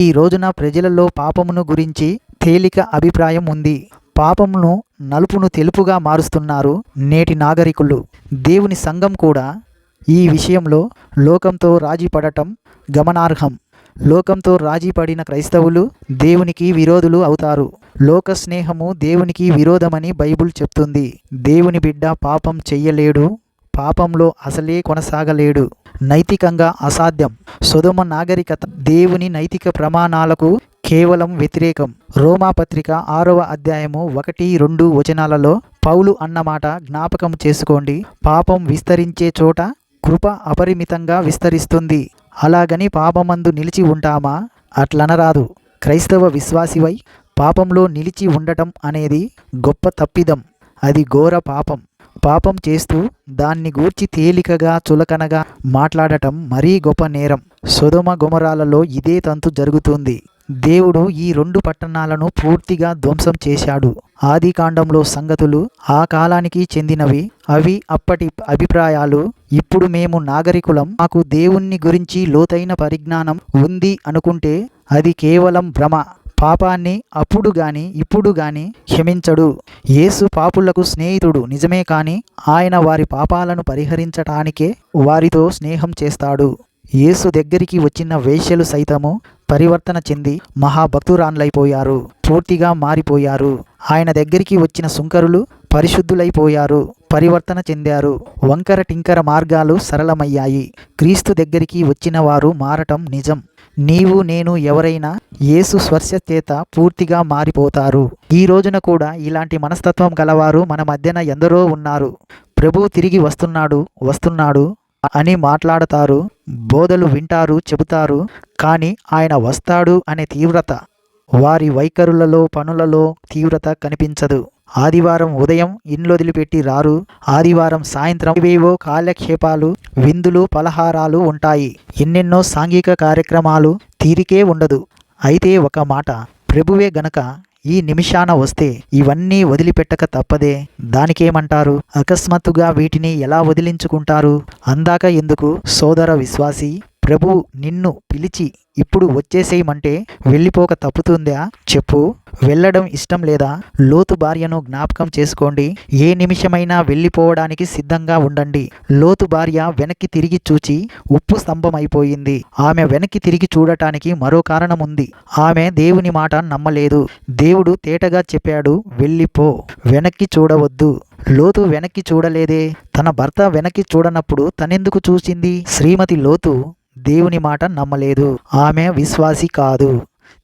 ఈ రోజున ప్రజలలో పాపమును గురించి తేలిక అభిప్రాయం ఉంది. పాపమును నలుపును తెలుపుగా మారుస్తున్నారు నేటి నాగరికులు. దేవుని సంఘం కూడా ఈ విషయంలో లోకంతో రాజీ పడటం గమనార్హం. లోకంతో రాజీ పడిన క్రైస్తవులు దేవునికి విరోధులు అవుతారు. లోక స్నేహము దేవునికి విరోధమని బైబిల్ చెప్తుంది. దేవుని బిడ్డ పాపం చెయ్యలేడు, పాపంలో అసలే కొనసాగలేడు. నైతికంగా అసాధ్యం. సొదొమ నాగరికత దేవుని నైతిక ప్రమాణాలకు కేవలం వ్యతిరేకం. రోమాపత్రిక 6వ అధ్యాయము 1-2 వచనాలలో పౌలు అన్నమాట జ్ఞాపకం చేసుకోండి. పాపం విస్తరించే చోట కృప అపరిమితంగా విస్తరిస్తుంది. అలాగని పాపమందు నిలిచి ఉంటామా? అట్లనరాదు. క్రైస్తవ విశ్వాసివై పాపంలో నిలిచి ఉండటం అనేది గొప్ప తప్పిదం. అది ఘోర పాపం. పాపం చేస్తూ దాన్ని గూర్చి తేలికగా చులకనగా మాట్లాడటం మరీ గొప్ప నేరం. సొదొమ గొమొరాలలో ఇదే తంతు జరుగుతుంది. దేవుడు ఈ 2 పట్టణాలను పూర్తిగా ధ్వంసం చేశాడు. ఆదికాండంలో సంగతులు ఆ కాలానికి చెందినవి. అవి అప్పటి అభిప్రాయాలు. ఇప్పుడు మేము నాగరికులం, మాకు దేవుణ్ణి గురించి లోతైన పరిజ్ఞానం ఉంది అనుకుంటే అది కేవలం భ్రమ. పాపాన్ని అప్పుడు గాని ఇప్పుడు గాని క్షమించడు. యేసు పాపులకు స్నేహితుడు నిజమే, కానీ ఆయన వారి పాపాలను పరిహరించటానికే వారితో స్నేహం చేస్తాడు. యేసు దగ్గరికి వచ్చిన వేశ్యలు సైతము పరివర్తన చెంది మహాభక్తురాన్లైపోయారు, పూర్తిగా మారిపోయారు. ఆయన దగ్గరికి వచ్చిన సుంకరులు పరిశుద్ధులైపోయారు, పరివర్తన చెందారు. వంకర టింకర మార్గాలు సరళమయ్యాయి. క్రీస్తు దగ్గరికి వచ్చిన వారు మారటం నిజం. నీవు నేను ఎవరైనా యేసు స్పర్శ చేత పూర్తిగా మారిపోతారు. ఈ రోజున కూడా ఇలాంటి మనస్తత్వం గలవారు మన మధ్యన ఎందరో ఉన్నారు. ప్రభువు తిరిగి వస్తున్నాడు అని మాట్లాడతారు, బోధలు వింటారు, చెబుతారు, కానీ ఆయన వస్తాడు అనే తీవ్రత వారి వైఖరులలో, పనులలో తీవ్రత కనిపించదు. ఆదివారం ఉదయం ఇండ్లొదిలిపెట్టి రారు. ఆదివారం సాయంత్రం ఇవేవో కాలక్షేపాలు, విందులు, పలహారాలు ఉంటాయి. ఎన్నెన్నో సాంఘిక కార్యక్రమాలు, తీరికే ఉండదు. అయితే ఒక మాట, ప్రభువే గనక ఈ నిమిషాన వస్తే ఇవన్నీ వదిలిపెట్టక తప్పదే. దానికేమంటారు? అకస్మాత్తుగా వీటిని ఎలా వదిలించుకుంటారు? అందాక ఎందుకు? సోదర విశ్వాసి, ప్రభు నిన్ను పిలిచి ఇప్పుడు వచ్చేసేయమంటే వెళ్ళిపోక తప్పుతుందా చెప్పు? వెళ్ళడం ఇష్టం లేదా? లోతు భార్యను జ్ఞాపకం చేసుకోండి. ఏ నిమిషమైనా వెళ్ళిపోవడానికి సిద్ధంగా ఉండండి. లోతు భార్య వెనక్కి తిరిగి చూచి ఉప్పు స్తంభం అయిపోయింది. ఆమె వెనక్కి తిరిగి చూడటానికి మరో కారణం ఉంది. ఆమె దేవుని మాట నమ్మలేదు. దేవుడు తేటగా చెప్పాడు, వెళ్ళిపో, వెనక్కి చూడవద్దు. లోతు వెనక్కి చూడలేదే. తన భర్త వెనక్కి చూడనప్పుడు తనెందుకు చూసింది? శ్రీమతి లోతు దేవుని మాట నమ్మలేదు. ఆమె విశ్వాసి కాదు.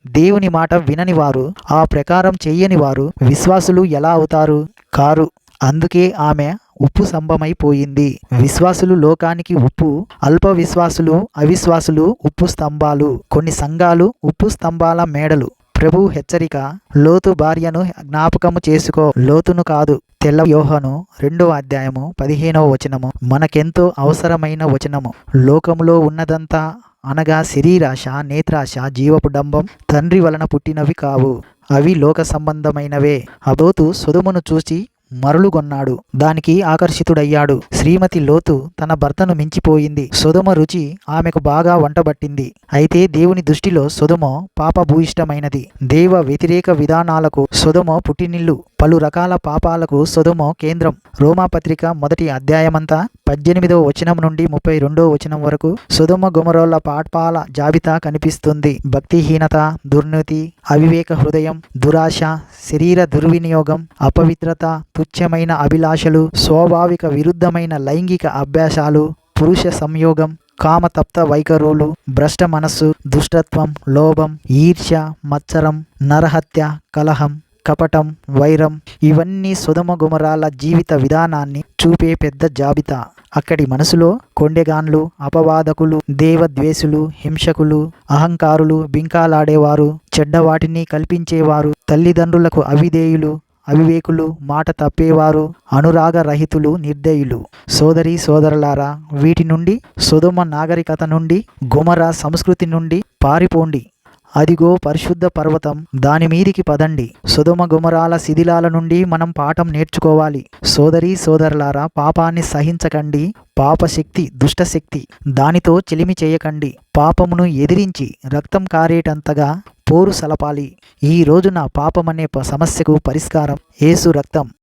దేవుని మాట వినని వారు, ఆ ప్రకారం చెయ్యని వారు విశ్వాసులు ఎలా అవుతారు? కారు. అందుకే ఆమె ఉప్పు స్తంభమైపోయింది. విశ్వాసులు లోకానికి ఉప్పు, అల్ప విశ్వాసులు, అవిశ్వాసులు ఉప్పు స్తంభాలు. కొన్ని సంఘాలు ఉప్పు స్తంభాల మేడలు. ప్రభు హెచ్చరిక, లోతు భార్యను జ్ఞాపకము చేసుకో. లోతును కాదు. తెల్ల యోహాను 2వ అధ్యాయము 15వ వచనము మనకెంతో అవసరమైన వచనము. లోకములో ఉన్నదంతా అనగా శరీరాశ, నేత్రాశ, జీవపు డంబం తండ్రి వలన పుట్టినవి కావు, అవి లోక సంబంధమైనవే. లోతు సొదొమను చూసి మరలుగొన్నాడు, దానికి ఆకర్షితుడయ్యాడు. శ్రీమతి లోతు తన భర్తను మించిపోయింది. సొదొమ రుచి ఆమెకు బాగా వంటబట్టింది. అయితే దేవుని దృష్టిలో సొదొమ పాపభూయిష్టమైనది. దేవ వ్యతిరేక విధానాలకు సొదొమ పుట్టినిల్లు. పలు రకాల పాపాలకు సొదొమ కేంద్రం. రోమాపత్రిక 1వ అధ్యాయమంతా 18వ వచనం నుండి 32వ వచనం వరకు సొదొమ గొమొర్రాల పాపాల జాబితా కనిపిస్తుంది. భక్తిహీనత, దుర్నీతి, అవివేక హృదయం, దురాశ, శరీర దుర్వినియోగం, అపవిత్రత, తుచ్చమైన అభిలాషలు, స్వాభావిక విరుద్ధమైన లైంగిక అభ్యాసాలు, పురుష సంయోగం, కామతప్త వైఖరులు, భ్రష్ట మనస్సు, దుష్టత్వం, లోభం, ఈర్ష్య, మత్సరం, నరహత్య, కలహం, కపటం, వైరం, ఇవన్నీ సొదొమ గొమొర్రాల జీవిత విధానాన్ని చూపే పెద్ద జాబితా. అక్కడి మనసులో కొండెగాన్లు, అపవాదకులు, దేవద్వేషులు, హింసకులు, అహంకారులు, బింకాలాడేవారు, చెడ్డవాటిని కల్పించేవారు, తల్లిదండ్రులకు అవిధేయులు, అవివేకులు, మాట తప్పేవారు, అనురాగరహితులు, నిర్దయులు. సోదరీ సోదరులారా, వీటి నుండి, సొదొమ నాగరికత నుండి, గొమొర్రా సంస్కృతి నుండి పారిపోండి. అదిగో పరిశుద్ధ పర్వతం, దాని మీదికి పదండి. సొదొమ గొమొరాల శిథిలాల నుండి మనం పాఠం నేర్చుకోవాలి. సోదరీ సోదరులారా, పాపాన్ని సహించకండి. పాపశక్తి దుష్టశక్తి, దానితో చెలిమి చేయకండి. పాపమును ఎదిరించి రక్తం కారేటంతగా పోరు సలపాలి. ఈ రోజున పాపమనే సమస్యకు పరిష్కారం యేసు రక్తం.